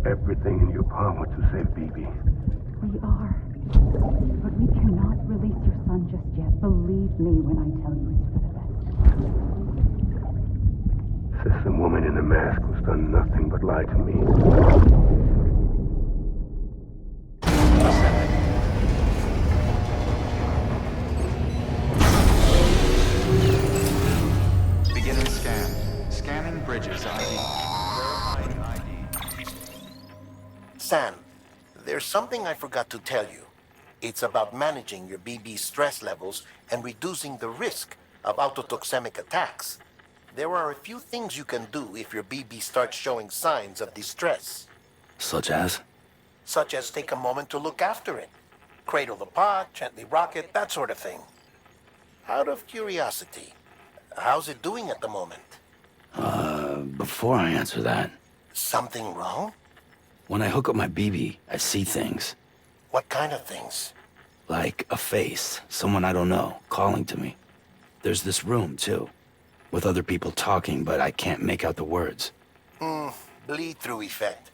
everything in your power to save BB. We are. But we cannot release your son just yet. Believe me when I tell you it's for the best. Says the woman in the mask who's done nothing but lie to me. Beginning scan. Scanning bridges ID. Verifying ID. Sam, there's something I forgot to tell you. It's about managing your BB stress levels and reducing the risk of autotoxemic attacks. There are a few things you can do if your BB starts showing signs of distress. Such as? Such as take a moment to look after it. Cradle the pod, gently rock it, that sort of thing. Out of curiosity, how's it doing at the moment? Before I answer that, Something wrong? when I hook up my BB, I see things. What kind of things? Like a face, someone I don't know, calling to me. There's this room, too, with other people talking, but I can't make out the words. Bleed-through effect.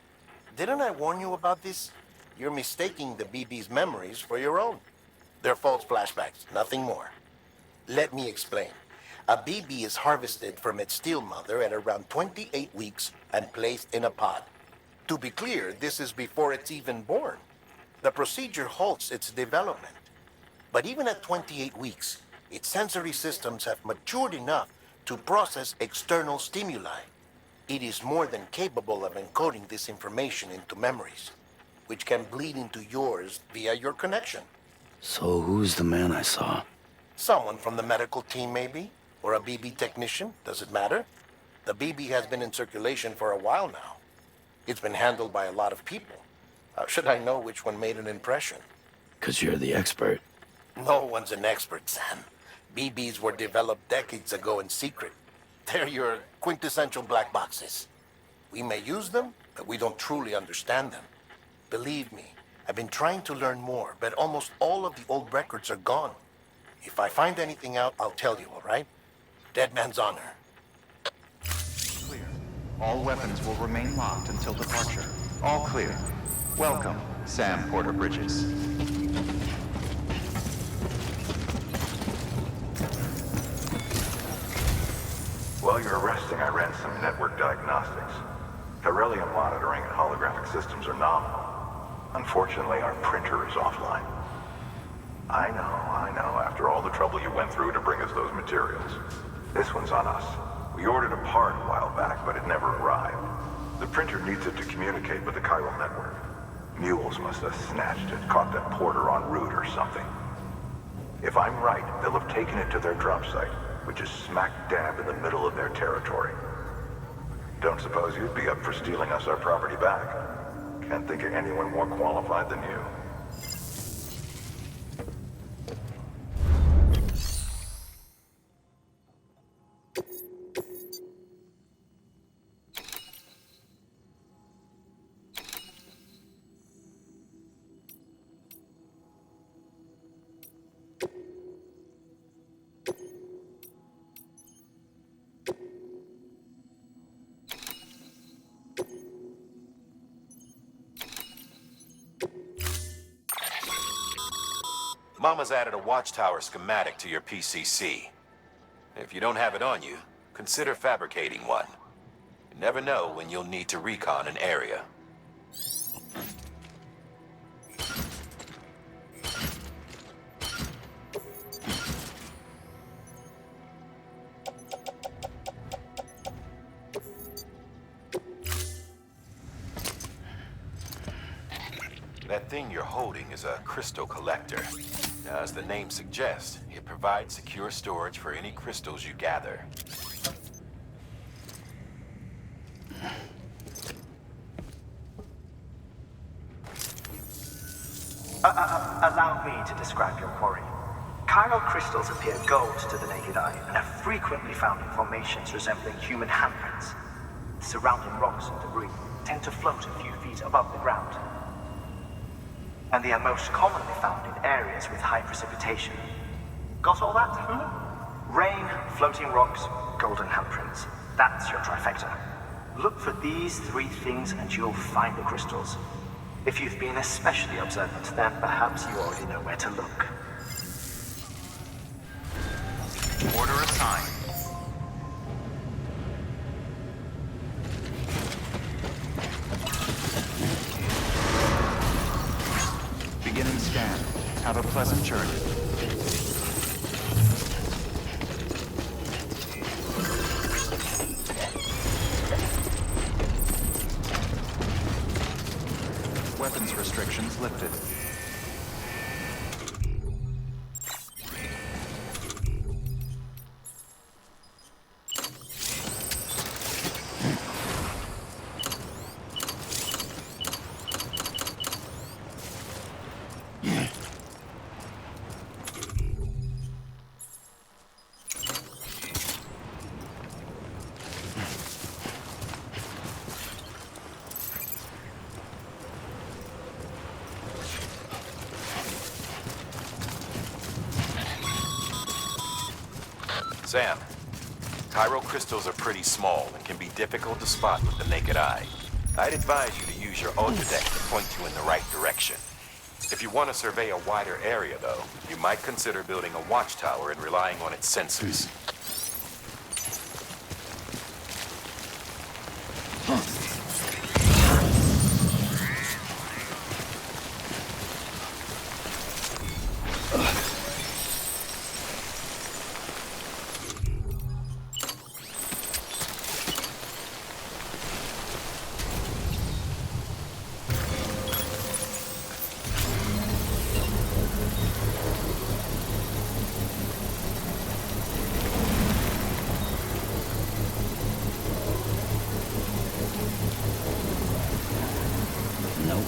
Didn't I warn you about this? You're mistaking the BB's memories for your own. They're false flashbacks, nothing more. Let me explain. A BB is harvested from its steel mother at around 28 weeks and placed in a pod. To be clear, this is before it's even born. The procedure halts its development. But even at 28 weeks, its sensory systems have matured enough to process external stimuli. It is more than capable of encoding this information into memories, which can bleed into yours via your connection. So who's the man I saw? Someone from the medical team, maybe? Or a BB technician? Does it matter? The BB has been in circulation for a while now. It's been handled by a lot of people. How should I know which one made an impression? 'Cause you're the expert. No one's an expert, Sam. BBs were developed decades ago in secret. They're your quintessential black boxes. We may use them, but we don't truly understand them. Believe me, I've been trying to learn more, but almost all of the old records are gone. If I find anything out, I'll tell you, all right? Dead man's honor. Clear. All weapons will remain locked until departure. All clear. Welcome, Sam Porter Bridges. While you're resting, I ran some network diagnostics. Beryllium monitoring and holographic systems are nominal. Unfortunately, our printer is offline. I know, after all the trouble you went through to bring us those materials. This one's on us. We ordered a part a while back, but it never arrived. The printer needs it to communicate with the chiral network. Mules must have snatched it, caught that porter en route or something. If I'm right, they'll have taken it to their drop site, which is smack dab in the middle of their territory. Don't suppose you'd be up for stealing us our property back? Can't think of anyone more qualified than you. Mama's added a watchtower schematic to your PCC. If you don't have it on you, consider fabricating one. You never know when you'll need to recon an area. That thing you're holding is a crystal collector. Now, as the name suggests, it provides secure storage for any crystals you gather. Allow me to describe your quarry. Chiral crystals appear gold to the naked eye and are frequently found in formations resembling human handprints. The surrounding rocks and debris tend to float a few feet above the ground. And they are most commonly found in areas with high precipitation. Got all that? Rain, floating rocks, golden handprints. That's your trifecta. Look for these three things and you'll find the crystals. If you've been especially observant, then perhaps you already know where to look. Order assigned. Beginning scan. Have a pleasant journey. Weapons restrictions lifted. Sam, chiral crystals are pretty small and can be difficult to spot with the naked eye. I'd advise you to use your ultradeck to point you in the right direction. If you want to survey a wider area, though, you might consider building a watchtower and relying on its sensors. Nope.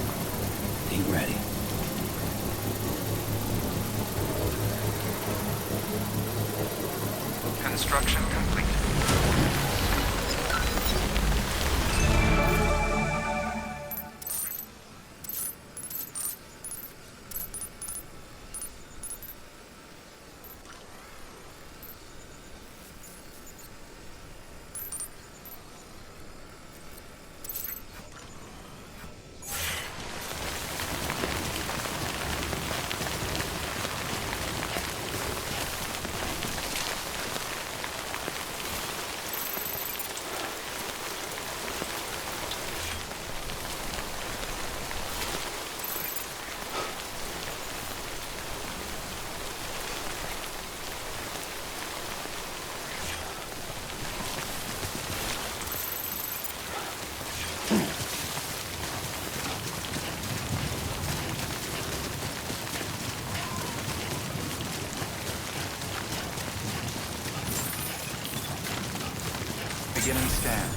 Ain't ready. Construction complete. Beginning scan.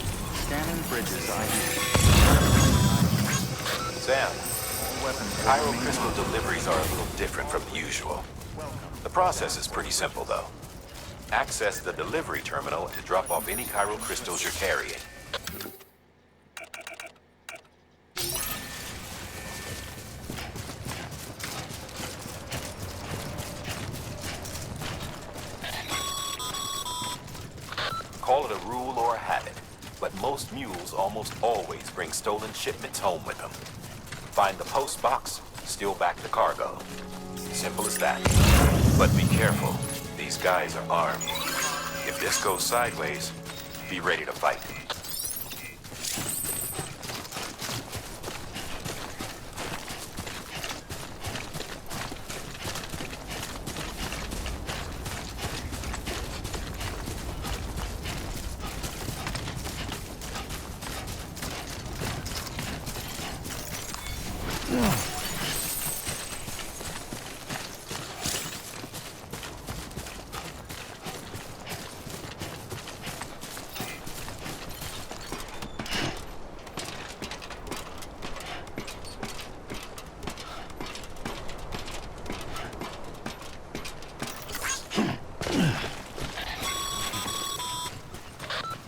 Scanning bridges ID. Sam, Weapons chiral remain crystal on. deliveries are a little different from the usual. The process is pretty simple, though. Access the delivery terminal to drop off any chiral crystals you're carrying. Call it a rule or a habit, but most mules almost always bring stolen shipments home with them. Find the post box, steal back the cargo. Simple as that. But be careful. These guys are armed. If this goes sideways, be ready to fight.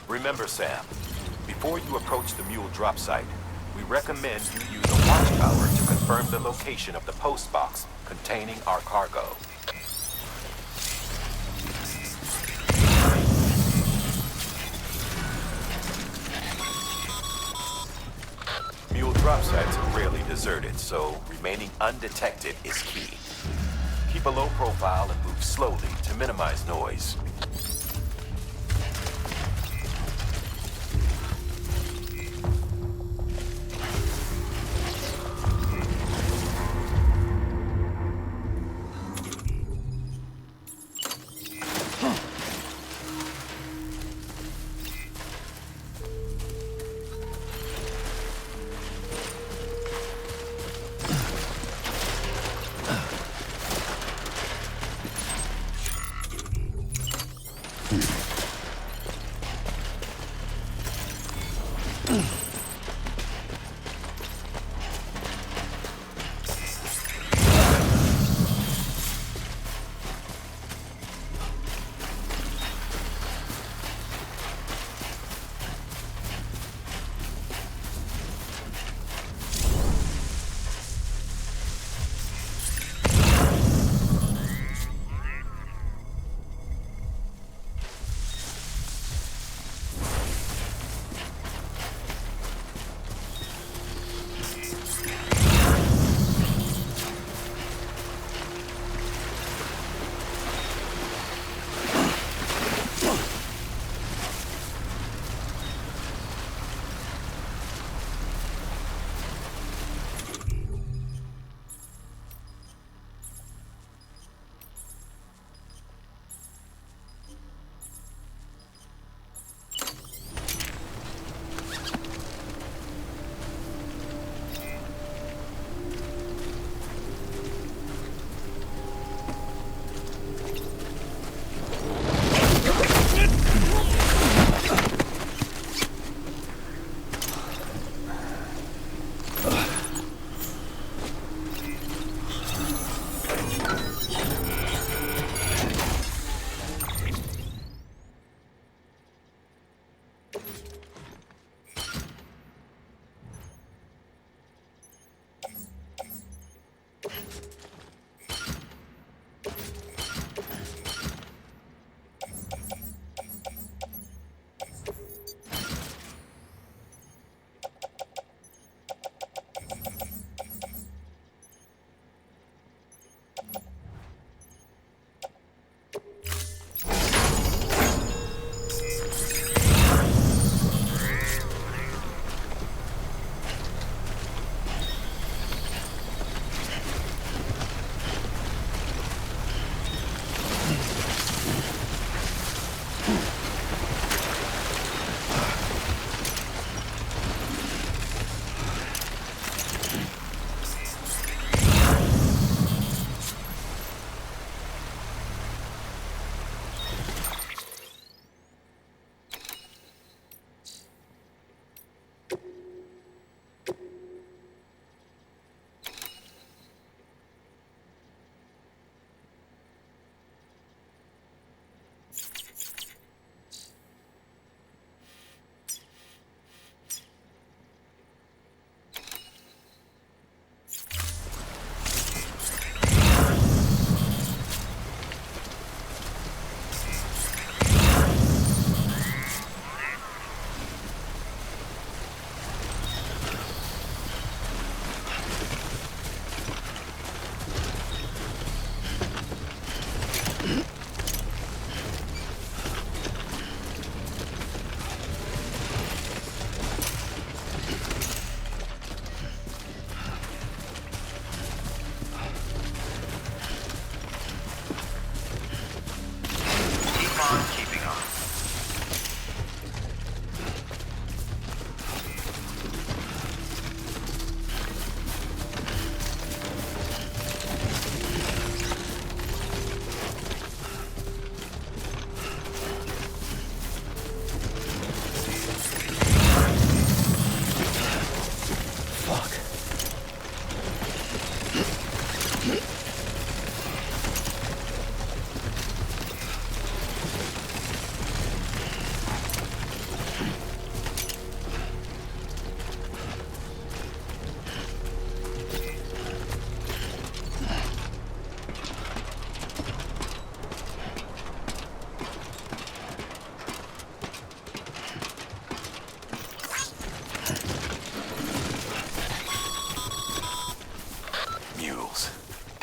Remember, Sam, before you approach the mule drop site, we recommend you use a watchtower to confirm the location of the post box containing our cargo. drop sites are rarely deserted, so remaining undetected is key. Keep a low profile and move slowly to minimize noise.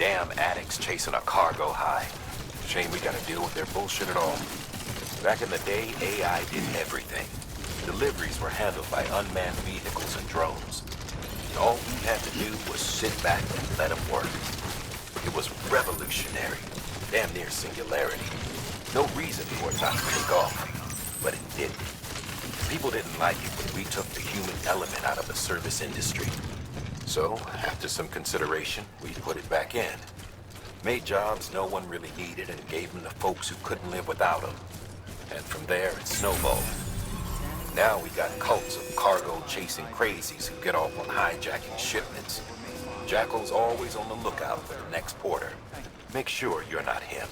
Damn addicts chasing a cargo high. Shame we gotta deal with their bullshit at all. Back in the day, AI did everything. Deliveries were handled by unmanned vehicles and drones. And all we had to do was sit back and let them work. It was revolutionary, damn near singularity. No reason for it not to take off, but it didn't. People didn't like it when we took the human element out of the service industry. So, after some consideration, we put it back in. Made jobs no one really needed and gave them to folks who couldn't live without them. And from there, it snowballed. Now we got cults of cargo-chasing crazies who get off on hijacking shipments. Jackal's always on the lookout for the next porter. Make sure you're not him.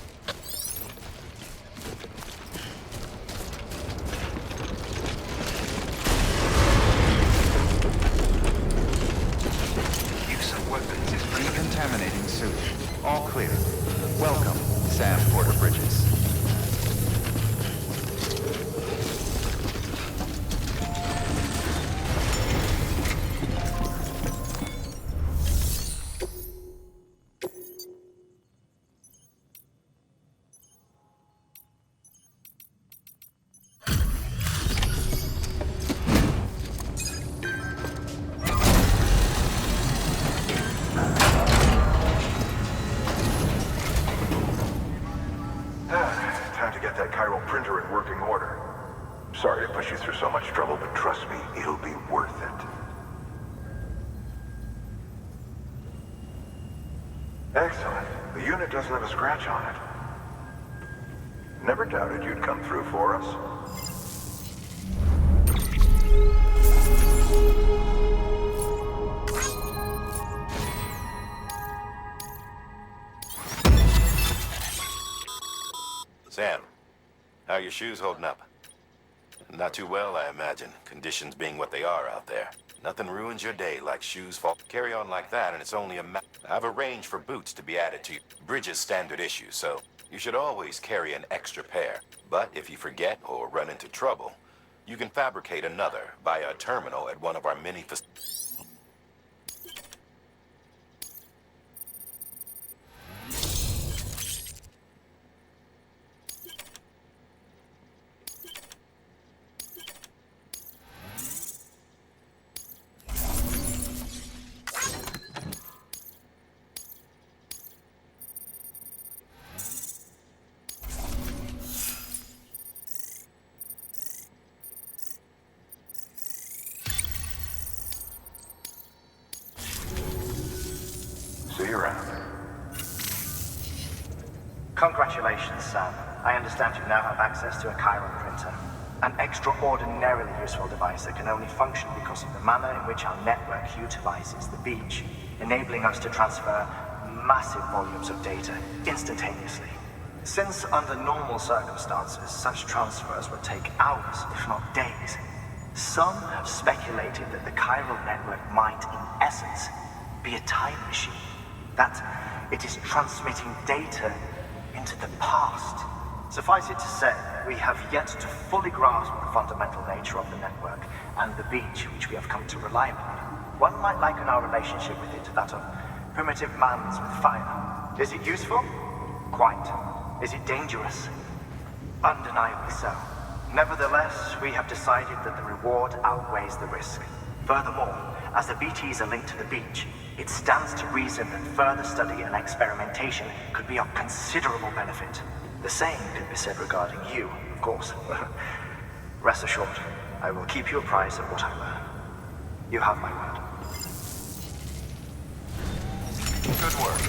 Use of weapons is decontaminating sewage. All clear. Welcome, Sam Porter Bridges. Time to get that chiral printer in working order. Sorry to push you through so much trouble, but trust me, it'll be worth it. Excellent. The unit doesn't have a scratch on it. Never doubted you'd come through for us. Sam, how are your shoes holding up? Not too well, I imagine, conditions being what they are out there. Nothing ruins your day like shoes fall. Carry on like that and it's only a I've arranged for boots to be added to Bridges standard issue, so you should always carry an extra pair. But if you forget or run into trouble, you can fabricate another via a terminal at one of our many facilities. See you around. Congratulations, Sam. I understand you now have access to a chiral printer. An extraordinarily useful device that can only function because of the manner in which our network utilizes the beach, enabling us to transfer massive volumes of data instantaneously. Since under normal circumstances, such transfers would take hours, if not days, some have speculated that the chiral network might, in essence, be a time machine. That it is transmitting data into the past. Suffice it to say, we have yet to fully grasp the fundamental nature of the network and the beach which we have come to rely upon. One might liken our relationship with it to that of primitive mans with fire. Is it useful? Quite. Is it dangerous? Undeniably so. Nevertheless, we have decided that the reward outweighs the risk. Furthermore, as the BTs are linked to the beach, it stands to reason that further study and experimentation could be of considerable benefit. The same could be said regarding you, of course. Rest assured, I will keep you apprised of what I learn. You have my word. Good work.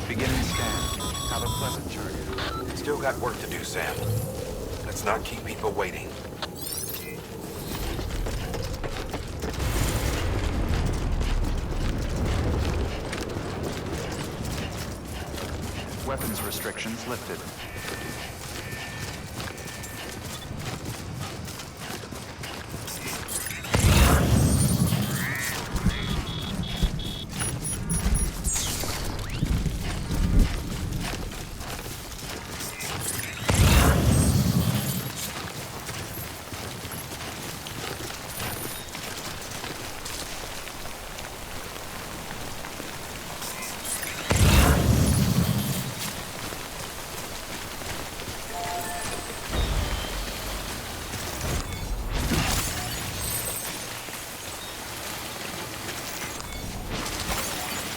Beginning scan. Have a pleasant journey. Still got work to do, Sam. Let's not keep people waiting. weapons restrictions lifted.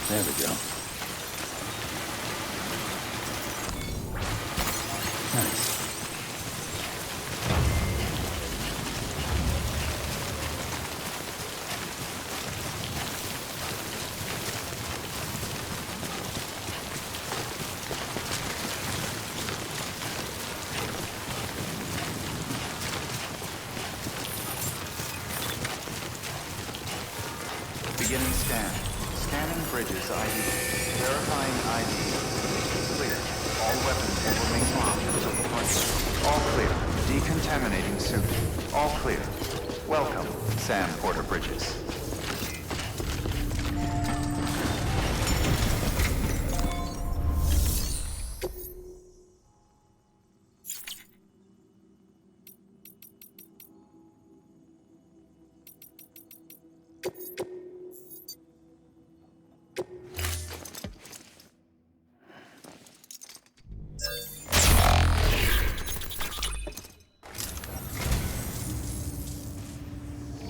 There we go. Nice. Beginning scan. Scanning bridges ID. Verifying ID. Clear. All weapons will remain locked until departure. All clear. Decontaminating suit. All clear. Welcome, Sam Porter Bridges.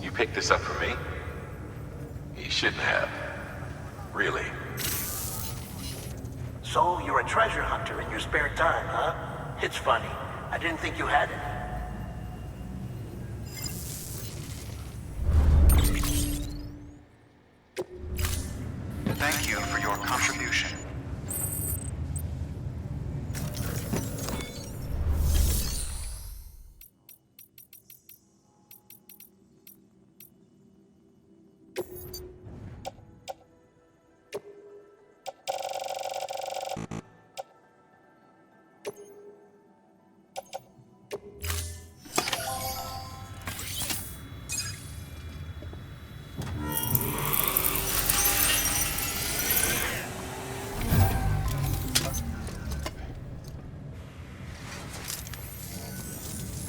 You picked this up for me? You shouldn't have. Really. So you're a treasure hunter in your spare time, huh? It's funny. I didn't think you had it. Thank you for your contribution.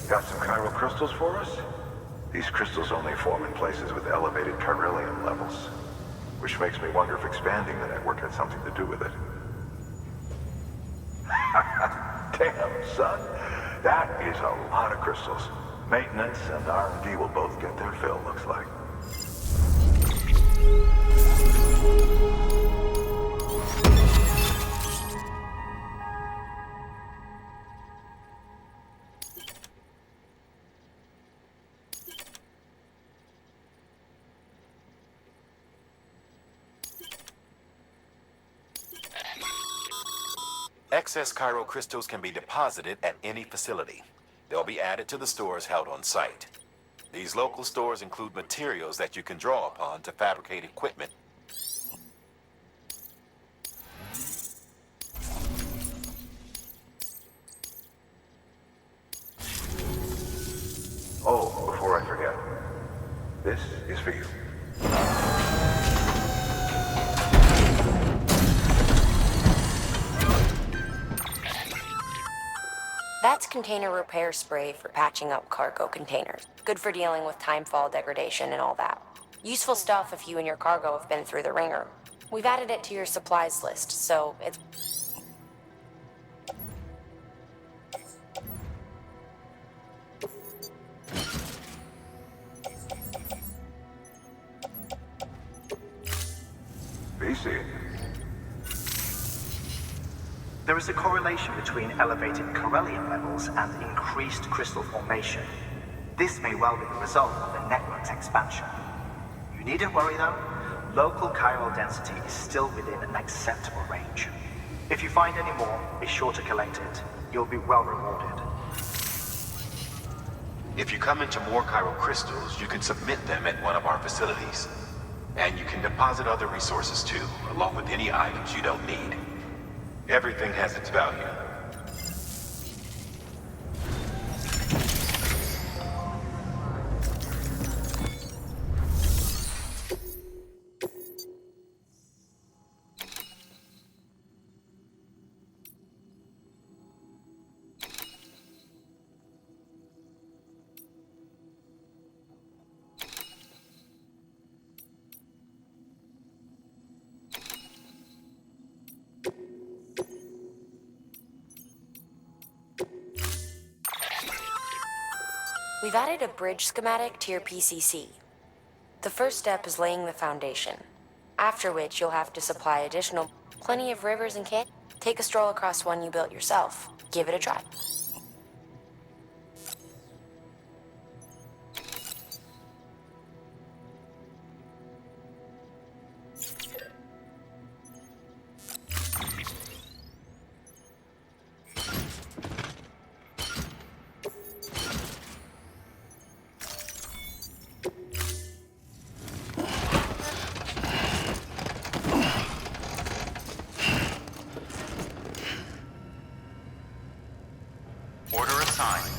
Got some chiral crystals for us? These crystals only form in places with elevated chiralium levels, which makes me wonder if expanding the network had something to do with it. Damn, son. That is a lot of crystals. Maintenance and R&D will both get their fill, looks like. Excess chiral crystals can be deposited at any facility. They'll be added to the stores held on site. These local stores include materials that you can draw upon to fabricate equipment. Oh, before I forget, this is for you. That's container repair spray for patching up cargo containers. Good for dealing with timefall degradation and all that. Useful stuff if you and your cargo have been through the ringer. We've added it to your supplies list, so it's... BC. There is a correlation between elevated chiralium levels and increased crystal formation. This may well be the result of the network's expansion. You needn't worry though. Local chiral density is still within an acceptable range. If you find any more, be sure to collect it. You'll be well rewarded. If you come into more chiral crystals, you can submit them at one of our facilities. And you can deposit other resources too, along with any items you don't need. Everything has its value. We've added a bridge schematic to your PCC. The first step is laying the foundation, after which you'll have to supply additional plenty of rivers and canyons. Take a stroll across one you built yourself. Give it a try. Order assigned.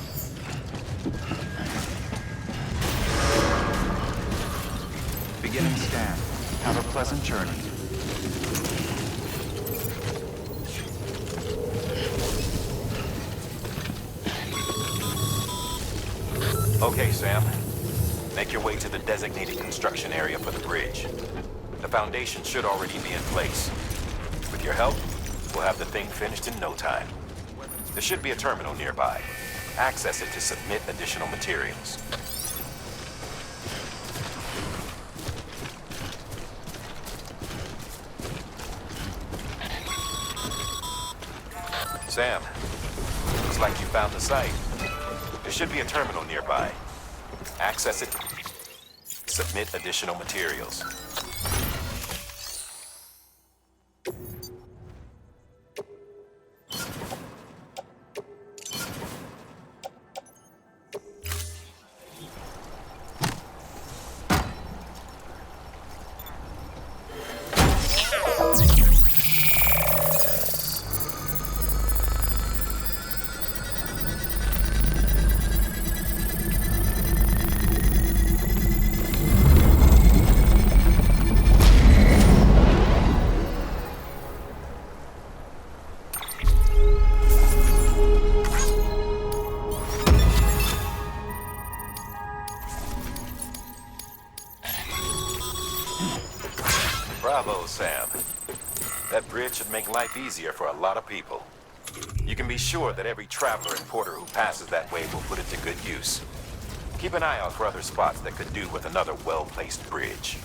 Beginning scan. Have a pleasant journey. Okay, Sam. Make your way to the designated construction area for the bridge. The foundation should already be in place. With your help, we'll have the thing finished in no time. There should be a terminal nearby. Access it to submit additional materials. Sam, looks like you found the site. There should be a terminal nearby. Access it. Submit additional materials. Bravo, Sam. That bridge should make life easier for a lot of people. You can be sure that every traveler and porter who passes that way will put it to good use. Keep an eye out for other spots that could do with another well-placed bridge.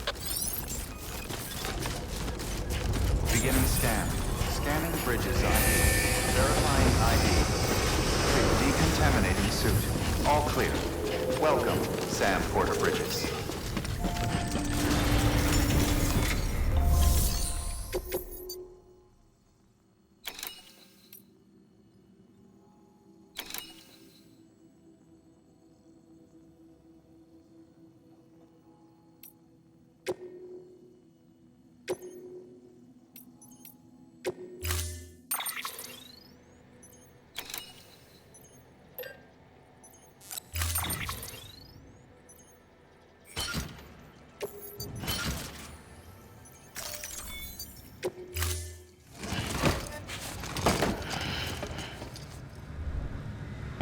Beginning scan. Scanning bridges ID. Verifying ID. Decontaminating suit. All clear. Welcome, Sam Porter Bridges.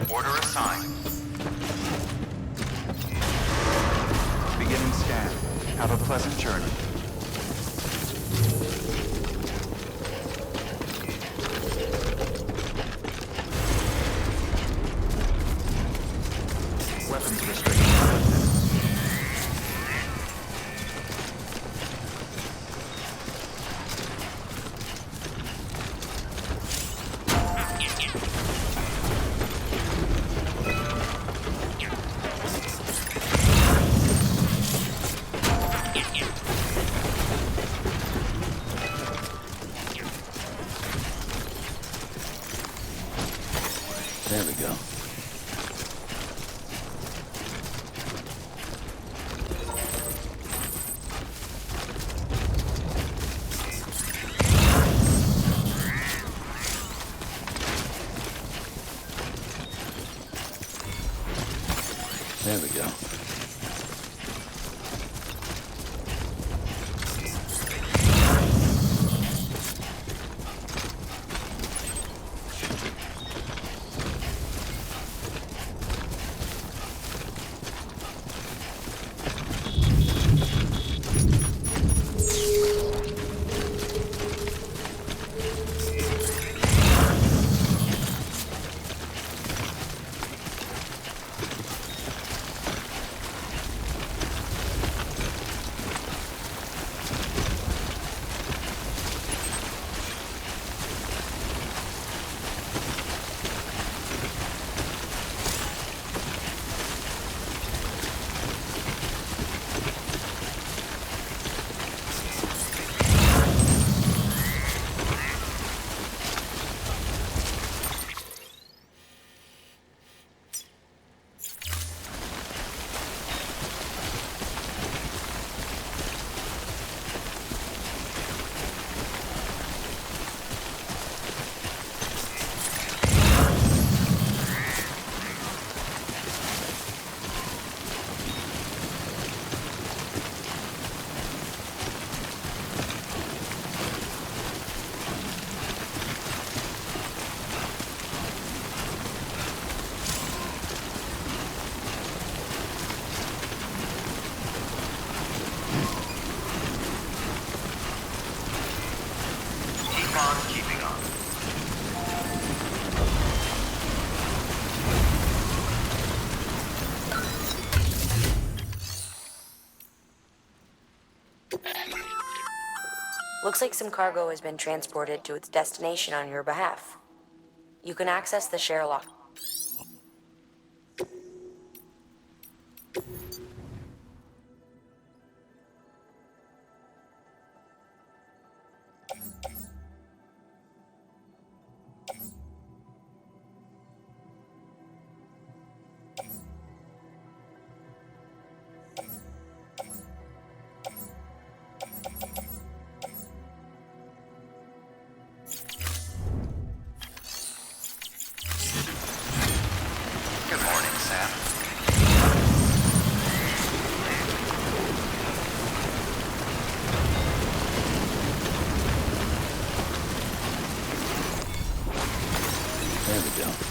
Order assigned. Beginning scan. Have a pleasant journey. Weapons restricted. Looks like some cargo has been transported to its destination on your behalf. You can access the share lock. Good morning, Sam. There we go.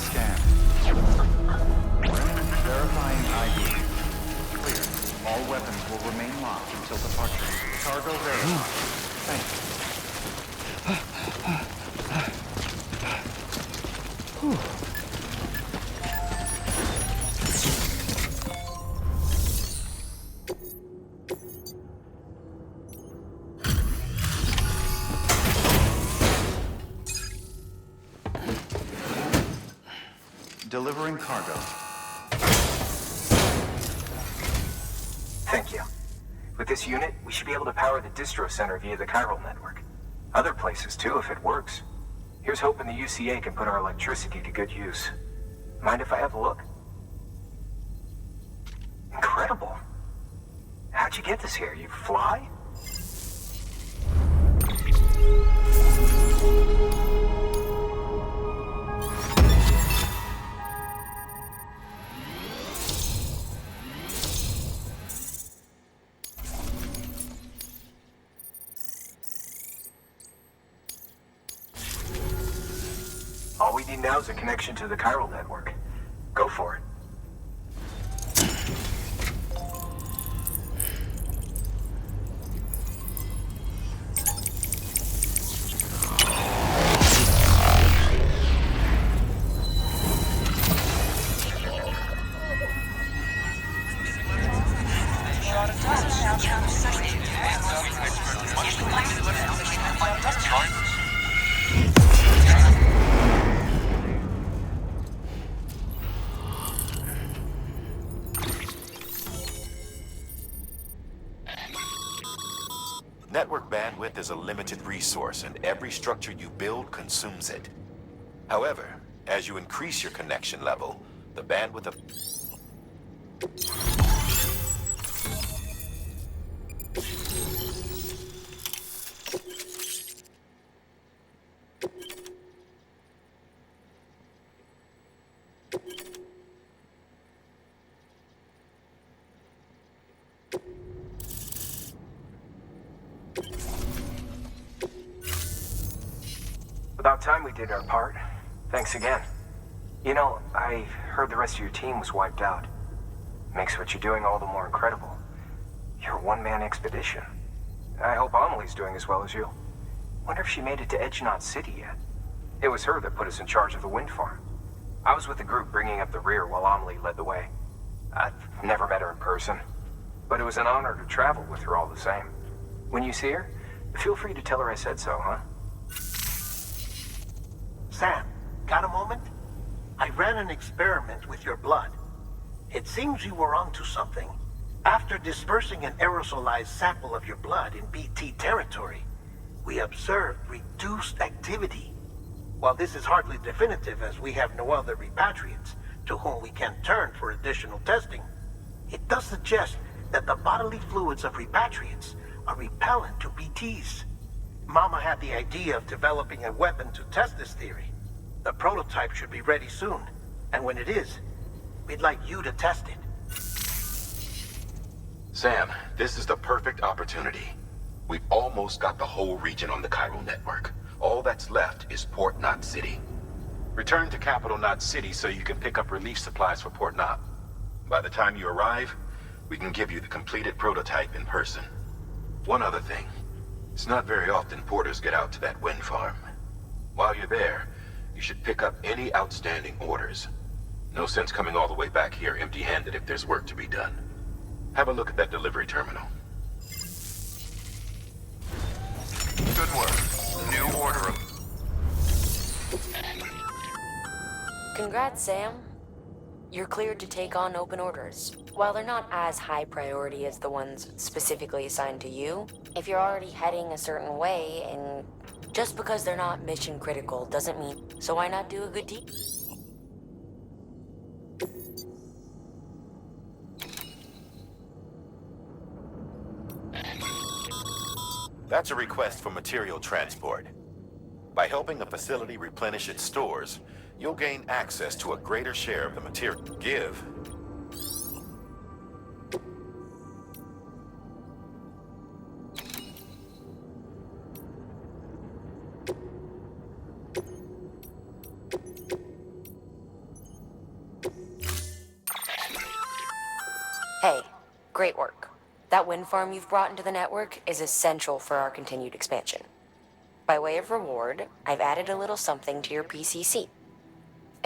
Scan. Verifying ID. Clear. All weapons will remain locked until departure. Cargo verified. Thank you. Delivering cargo. Thank you. With this unit, we should be able to power the distro center via the chiral network. Other places too, if it works. Here's hoping the UCA can put our electricity to good use. Mind if I have a look? Incredible. How'd you get this here? You fly? All we need now is a connection to the chiral network. Go for it. Network bandwidth is a limited resource, and every structure you build consumes it. However, as you increase your connection level, the bandwidth of... About time we did our part. Thanks again. You know, I heard the rest of your team was wiped out. Makes what you're doing all the more incredible. You're a one-man expedition. I hope Amelie's doing as well as you. Wonder if she made it to Edgenot City yet. It was her that put us in charge of the wind farm. I was with the group bringing up the rear while Amelie led the way. I've never met her in person, but it was an honor to travel with her all the same. When you see her, feel free to tell her I said so, huh? Sam, got a moment? I ran an experiment with your blood. It seems you were onto something. After dispersing an aerosolized sample of your blood in BT territory, we observed reduced activity. While this is hardly definitive, as we have no other repatriates to whom we can turn for additional testing, it does suggest that the bodily fluids of repatriates are repellent to BTs. Mama had the idea of developing a weapon to test this theory. The prototype should be ready soon, and when it is, we'd like you to test it. Sam, this is the perfect opportunity. We've almost got the whole region on the chiral network. All that's left is Port Knot City. Return to Capital Knot City so you can pick up relief supplies for Port Knot. By the time you arrive, we can give you the completed prototype in person. One other thing. It's not very often porters get out to that wind farm. While you're there, you should pick up any outstanding orders. No sense coming all the way back here empty-handed if there's work to be done. Have a look at that delivery terminal. Good work. New order of... Congrats, Sam. You're cleared to take on open orders. While they're not as high priority as the ones specifically assigned to you, if you're already heading a certain way, and just because they're not mission critical doesn't mean, so why not do a good deed? That's a request for material transport. By helping a facility replenish its stores, you'll gain access to a greater share of the material. Give. Great work. That wind farm you've brought into the network is essential for our continued expansion. By way of reward, I've added a little something to your PCC.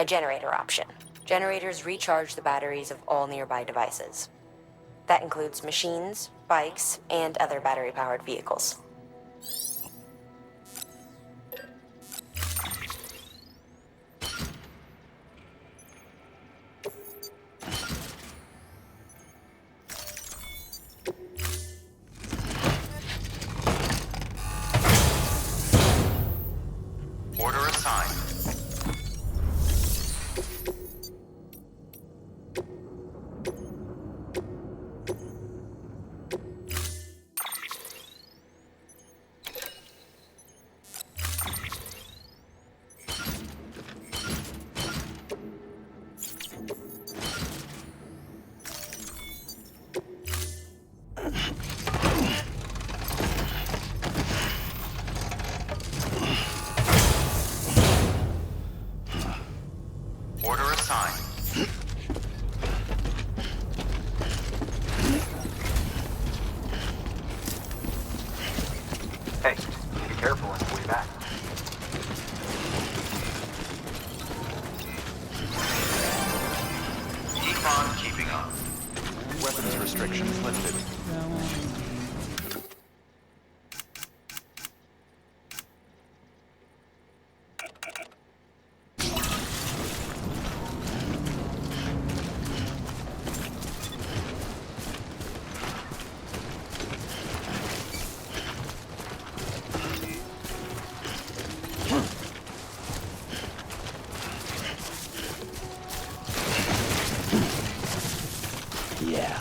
A generator option. Generators recharge the batteries of all nearby devices. That includes machines, bikes, and other battery-powered vehicles. Order assigned. Order assigned. Hey, be careful on the way back. Keep on keeping up. Weapons restrictions lifted. Yeah.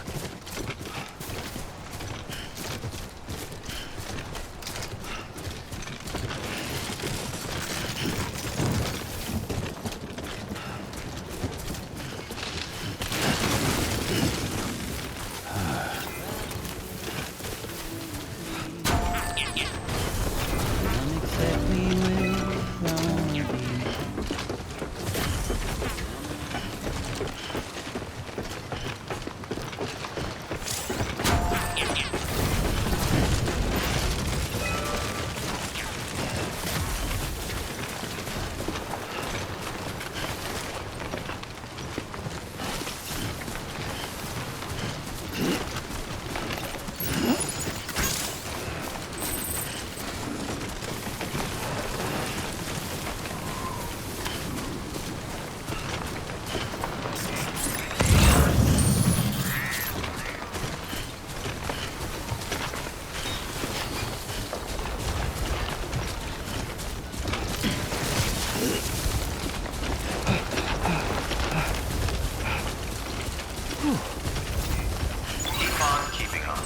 Keep on keeping up.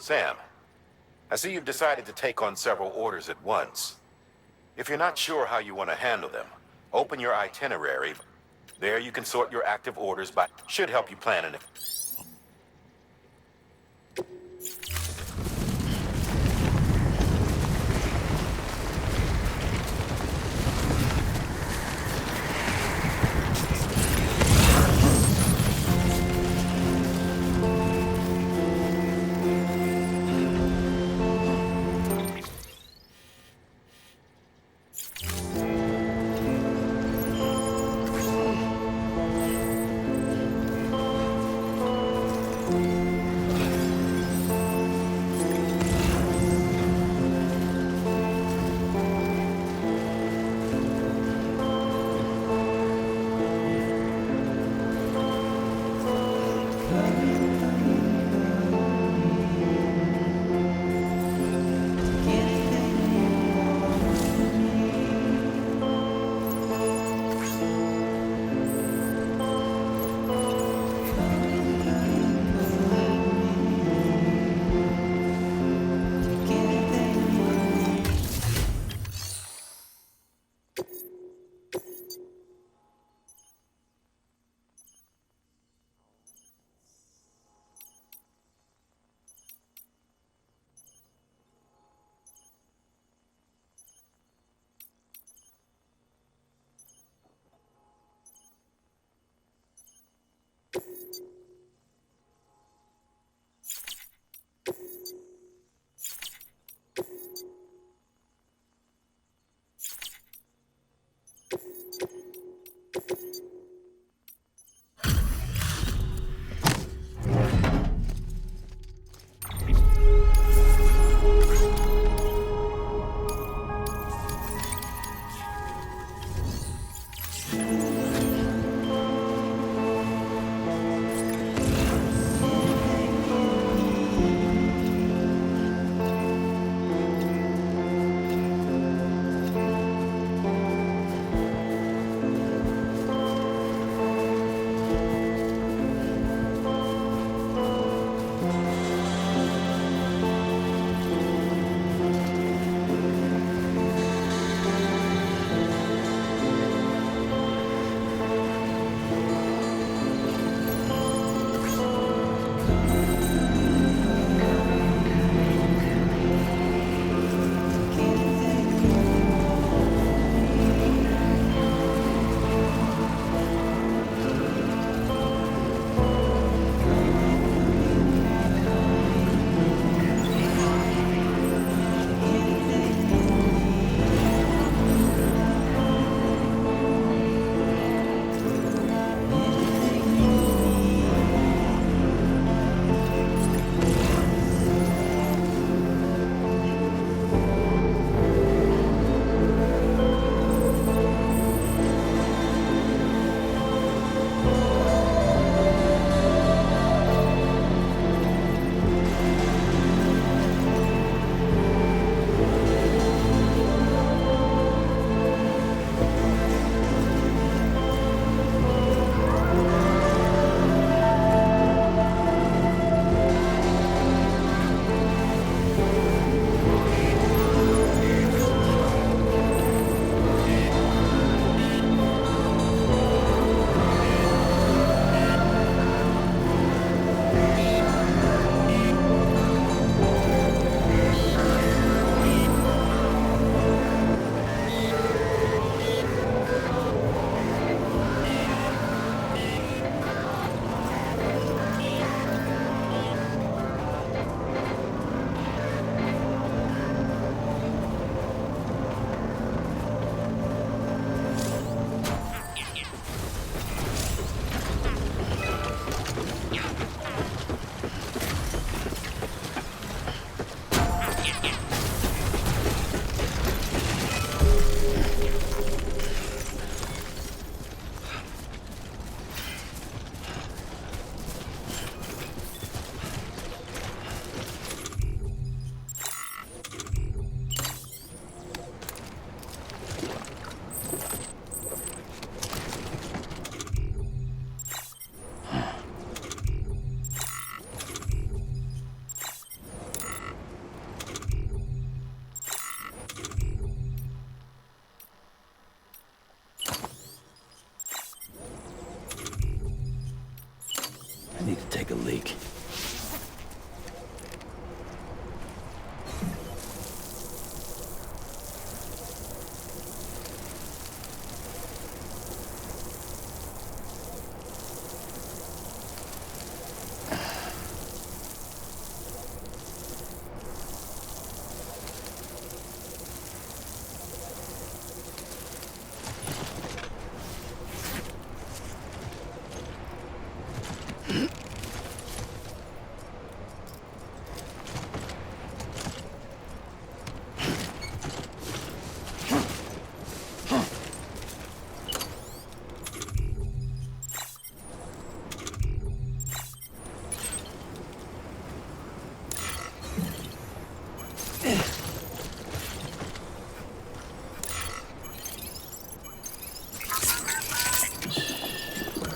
Sam, I see you've decided to take on several orders at once. If you're not sure how you want to handle them, open your itinerary. There you can sort your active orders by... Should help you plan an...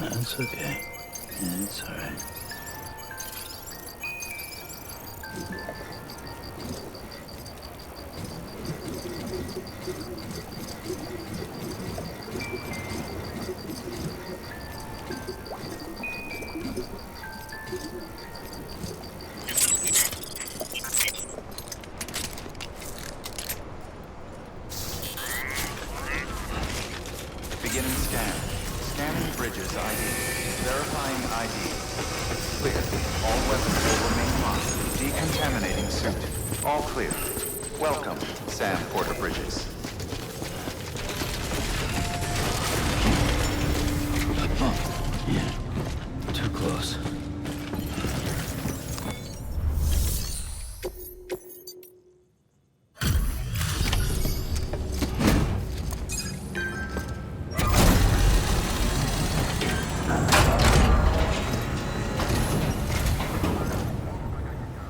That's okay. It's all right. Beginning scan. Scanning bridges ID. Verifying ID. Clear. All weapons will remain locked. Decontaminating suit. All clear. Welcome, Sam Porter Bridges. Too close.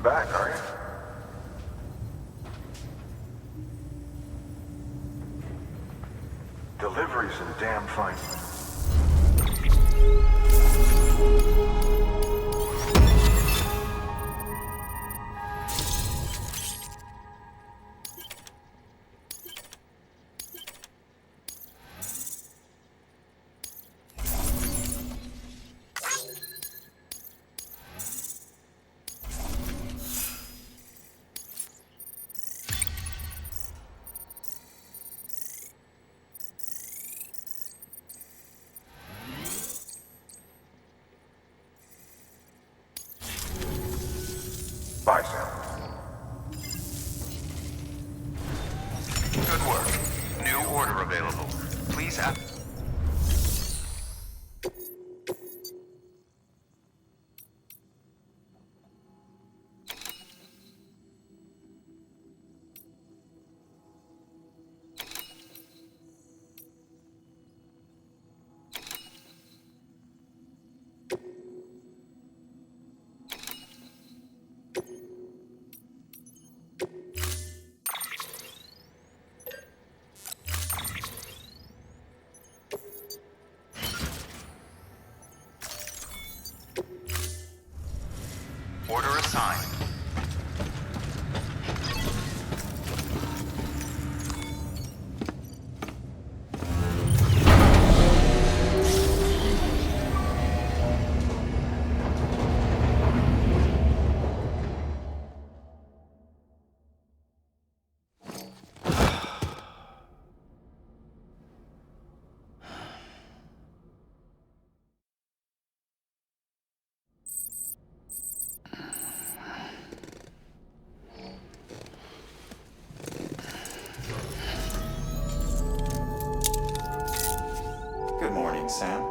Back, are you? Deliveries in damn fine. Bye, Sam. Good work. New order available. Please app. Order assigned. Good morning, Sam.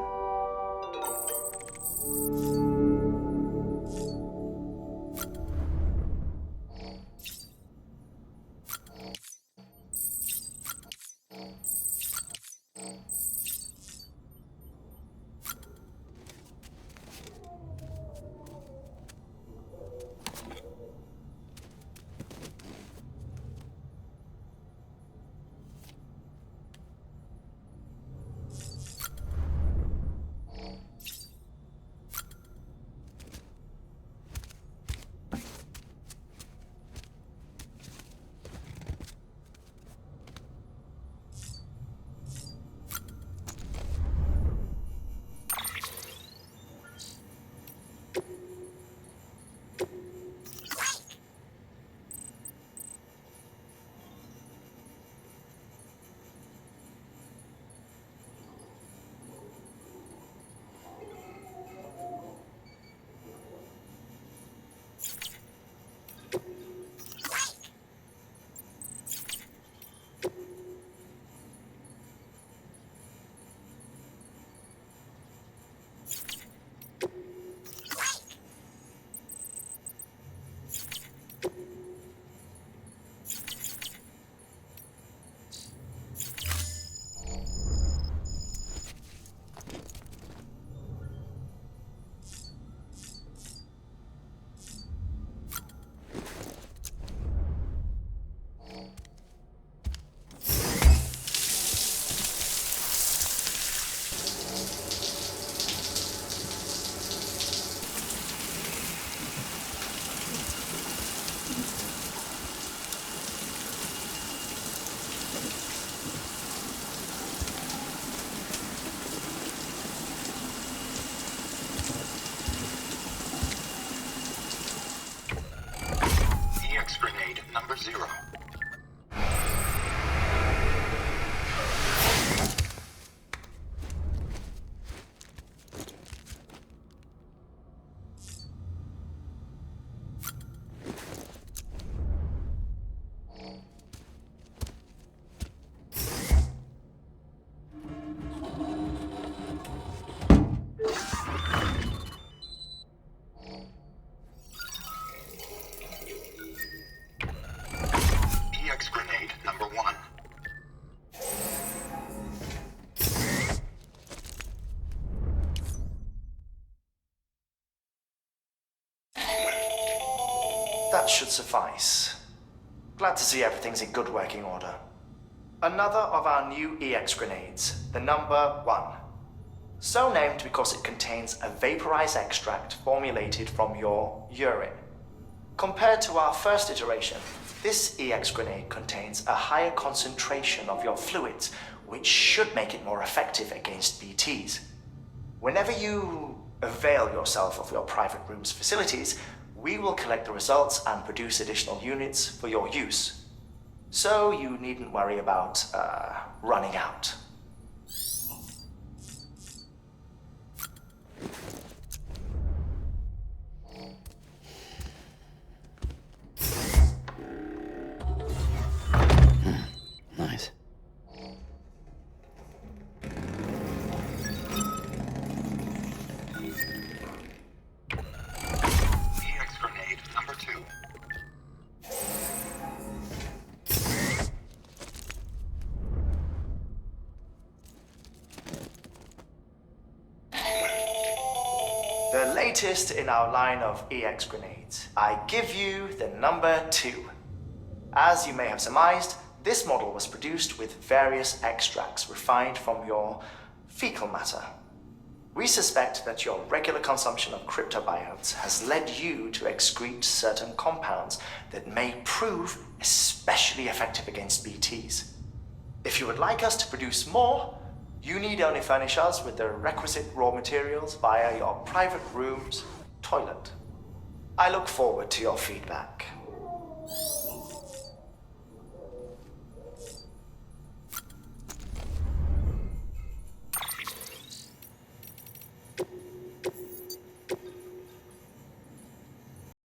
grenade number 0. EX grenade number 1. That should suffice. Glad to see everything's in good working order. Another of our new EX grenades, the number 1. So named because it contains a vaporized extract formulated from your urine. Compared to our first iteration, this EX grenade contains a higher concentration of your fluids, which should make it more effective against BTs. Whenever you avail yourself of your private room's facilities, we will collect the results and produce additional units for your use. So you needn't worry about running out. Nice. EX grenade number 2. The latest in our line of EX grenades. I give you the number 2. As you may have surmised, this model was produced with various extracts refined from your fecal matter. We suspect that your regular consumption of cryptobiotes has led you to excrete certain compounds that may prove especially effective against BTs. If you would like us to produce more, you need only furnish us with the requisite raw materials via your private room's toilet. I look forward to your feedback.